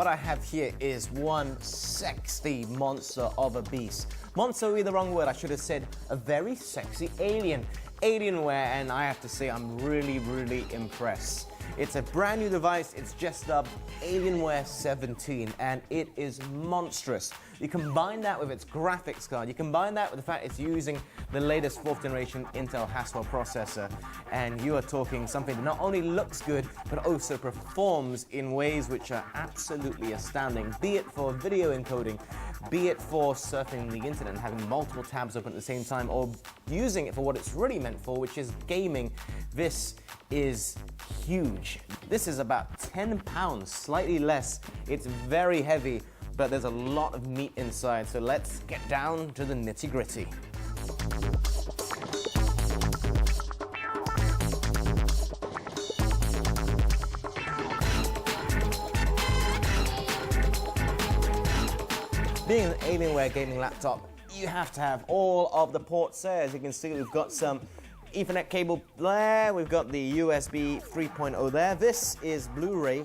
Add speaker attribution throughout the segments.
Speaker 1: what I have here is one sexy monster of a beast. Monster would be the wrong word, I should have said a very sexy alien. Alienware, and I have to say I'm really impressed. It's a brand new device, it's just dubbed Alienware 17, and it is monstrous. You combine that with its graphics card, you combine that with the fact it's using the latest 4th generation Intel Haswell processor, and you are talking something that not only looks good, but also performs in ways which are absolutely astounding, be it for video encoding, be it for surfing the internet and having multiple tabs open at the same time, or using it for what it's really meant for, which is gaming. This is huge. This is about 10 pounds, slightly less. It's very heavy, but there's a lot of meat inside, so let's get down to the nitty-gritty. Being an Alienware gaming laptop, you have to have all of the ports there. As you can see, we've got some Ethernet cable there, we've got the USB 3.0 there. This is Blu-ray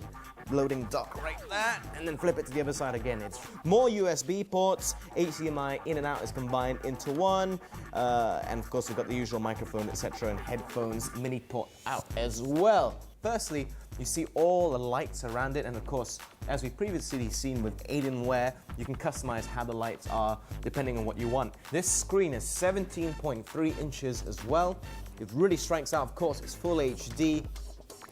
Speaker 1: loading dock right there, and then flip it to the other side again. It's more USB ports, HDMI in and out is combined into one, and of course we've got the usual microphone, etc., and headphones mini port out as well. Firstly, you see all the lights around it, and of course, as we've previously seen with Alienware, you can customize how the lights are depending on what you want. This screen is 17.3 inches as well. It really strikes out, of course, it's full HD.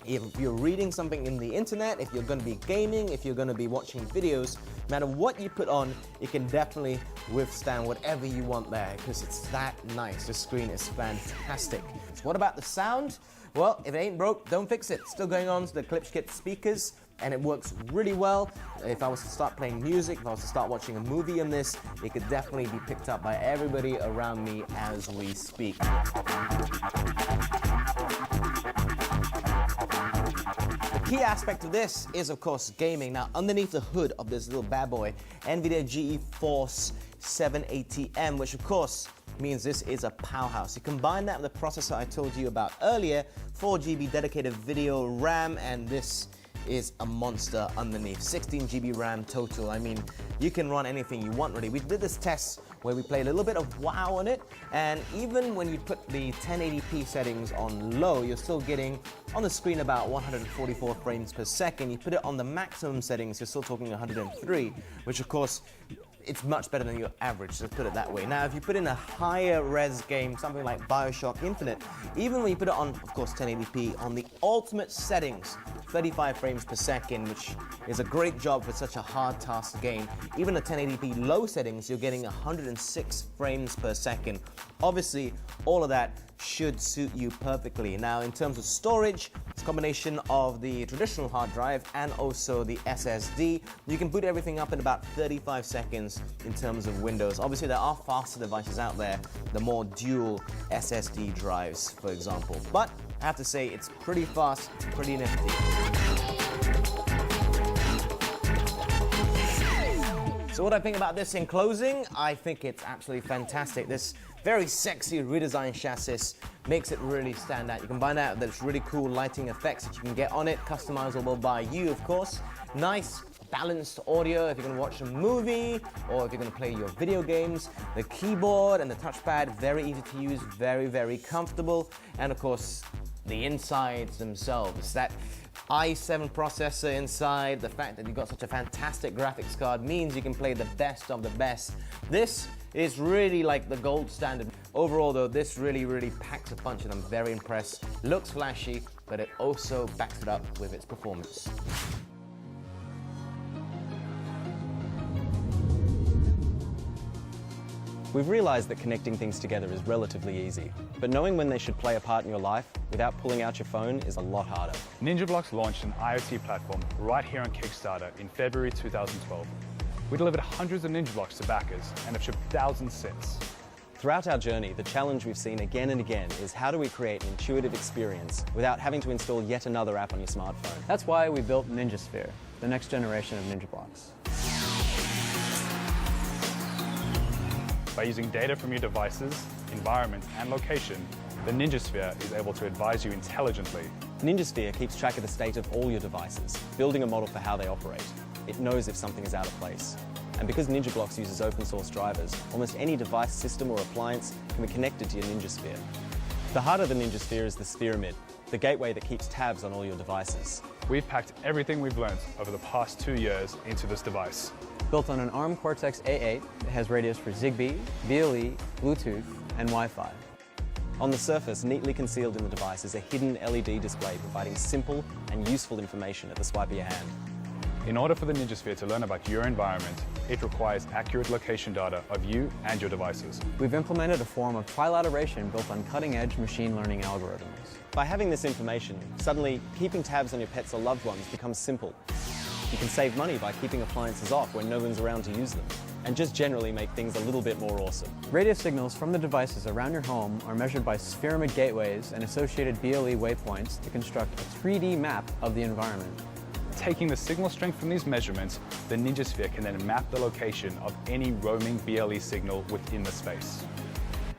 Speaker 1: If you're reading something in the internet, if you're going to be gaming, if you're going to be watching videos, no matter what you put on, it can definitely withstand whatever you want there, because it's that nice. The screen is fantastic. So what about the sound? Well, if it ain't broke, don't fix it. Still going on to the KlipKit speakers, and it works really well. If I was to start playing music, if I was to start watching a movie on this, it could definitely be picked up by everybody around me as we speak. The key aspect of this is, of course, gaming. Now, underneath the hood of this little bad boy, NVIDIA GeForce 780M, which of course means this is a powerhouse. You combine that with the processor I told you about earlier, 4 GB dedicated video RAM, and this is a monster underneath. 16 GB RAM total. I mean, you can run anything you want really. We did this test where we played a little bit of WoW on it, and even when you put the 1080p settings on low, you're still getting on the screen about 144 frames per second. You put it on the maximum settings, you're still talking 103, which of course, it's much better than your average, let's put it that way. Now, if you put in a higher res game, something like BioShock Infinite, even when you put it on, of course, 1080p, on the ultimate settings, 35 frames per second, which is a great job for such a hard task game. Even at 1080p low settings, you're getting 106 frames per second. Obviously, all of that should suit you perfectly. Now, in terms of storage, it's a combination of the traditional hard drive and also the SSD. You can boot everything up in about 35 seconds in terms of Windows. Obviously, there are faster devices out there, the more dual SSD drives, for example. But I have to say, it's pretty fast, it's pretty nifty. So what I think about this in closing, I think it's absolutely fantastic. This very sexy redesigned chassis makes it really stand out. You combine that with those really cool lighting effects that you can get on it, customizable by you, of course. Nice, balanced audio if you're going to watch a movie or if you're going to play your video games. The keyboard and the touchpad, very easy to use, very comfortable. And of course, the insides themselves. That i7 processor inside, the fact that you've got such a fantastic graphics card means you can play the best of the best. This is really like the gold standard. Overall though, this really packs a punch and I'm very impressed. Looks flashy, but it also backs it up with its performance.
Speaker 2: We've realized that connecting things together is relatively easy, but knowing when they should play a part in your life without pulling out your phone is a lot harder.
Speaker 3: NinjaBlox launched an IoT platform right here on Kickstarter in February 2012. We delivered hundreds of NinjaBlocks to backers and have shipped thousands since.
Speaker 2: Throughout our journey, the challenge we've seen again and again is how do we create an intuitive experience without having to install yet another app on your smartphone.
Speaker 4: That's why we built NinjaSphere, the next generation of NinjaBlocks.
Speaker 3: By using data from your devices, environment, and location, the NinjaSphere is able to advise you intelligently.
Speaker 2: NinjaSphere keeps track of the state of all your devices, building a model for how they operate. it knows if something is out of place. And because NinjaBlocks uses open source drivers, almost any device, system or appliance can be connected to your NinjaSphere. The heart of the NinjaSphere is the Spheroid, the gateway that keeps tabs on all your devices.
Speaker 3: We've packed everything we've learned over the past 2 years into this device.
Speaker 4: Built on an ARM Cortex-A8, it has radios for Zigbee, BLE, Bluetooth, and Wi-Fi.
Speaker 2: On the surface, neatly concealed in the device, is a hidden LED display providing simple and useful information at the swipe of your hand.
Speaker 3: In order for the NinjaSphere to learn about your environment, it requires accurate location data of you and your devices.
Speaker 4: We've implemented a form of trilateration built on cutting-edge machine learning algorithms.
Speaker 2: By having this information, suddenly keeping tabs on your pets or loved ones becomes simple. You can save money by keeping appliances off when no one's around to use them, and just generally make things a little bit more awesome.
Speaker 4: Radio signals from the devices around your home are measured by Spheroid gateways and associated BLE waypoints to construct a 3D map of the environment.
Speaker 3: Taking the signal strength from these measurements, the NinjaSphere can then map the location of any roaming BLE signal within the space.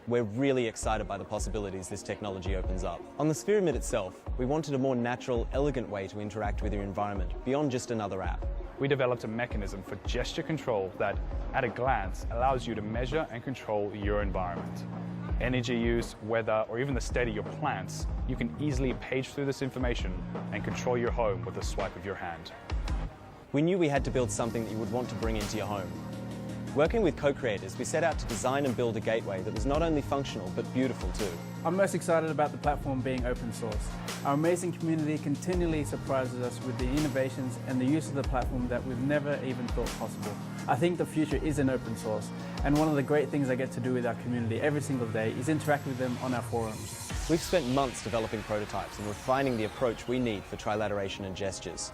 Speaker 2: We're really excited by the possibilities this technology opens up. On the Spheroid itself, we wanted a more natural, elegant way to interact with your environment, beyond just another app.
Speaker 3: We developed a mechanism for gesture control that, at a glance, allows you to measure and control your environment. Energy use, weather, or even the state of your plants, you can easily page through this information and control your home with a swipe of your hand.
Speaker 2: We knew we had to build something that you would want to bring into your home. Working with co-creators, we set out to design and build a gateway that was not only functional, but beautiful too.
Speaker 5: I'm most excited about the platform being open source. Our amazing community continually surprises us with the innovations and the use of the platform that we've never even thought possible. I think the future is in open source, and one of the great things I get to do with our community every single day is interact with them on our forums.
Speaker 2: We've spent months developing prototypes and refining the approach we need for trilateration and gestures.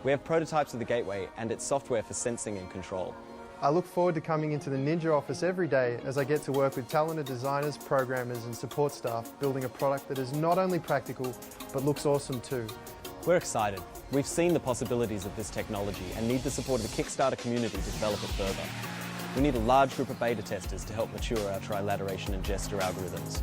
Speaker 2: We have prototypes of the gateway and its software for sensing and control.
Speaker 6: I look forward to coming into the Ninja office every day as I get to work with talented designers, programmers and support staff building a product that is not only practical, but looks awesome too.
Speaker 2: We're excited. We've seen the possibilities of this technology and need the support of the Kickstarter community to develop it further. We need a large group of beta testers to help mature our trilateration and gesture algorithms.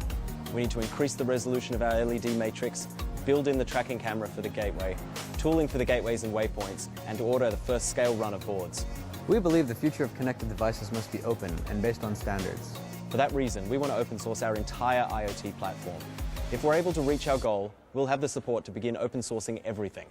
Speaker 2: We need to increase the resolution of our LED matrix, build in the tracking camera for the gateway, tooling for the gateways and waypoints, and to order the first scale run of boards.
Speaker 4: We believe the future of connected devices must be open and based on standards.
Speaker 2: For that reason, we want to open source our entire IoT platform. If we're able to reach our goal, we'll have the support to begin open sourcing everything.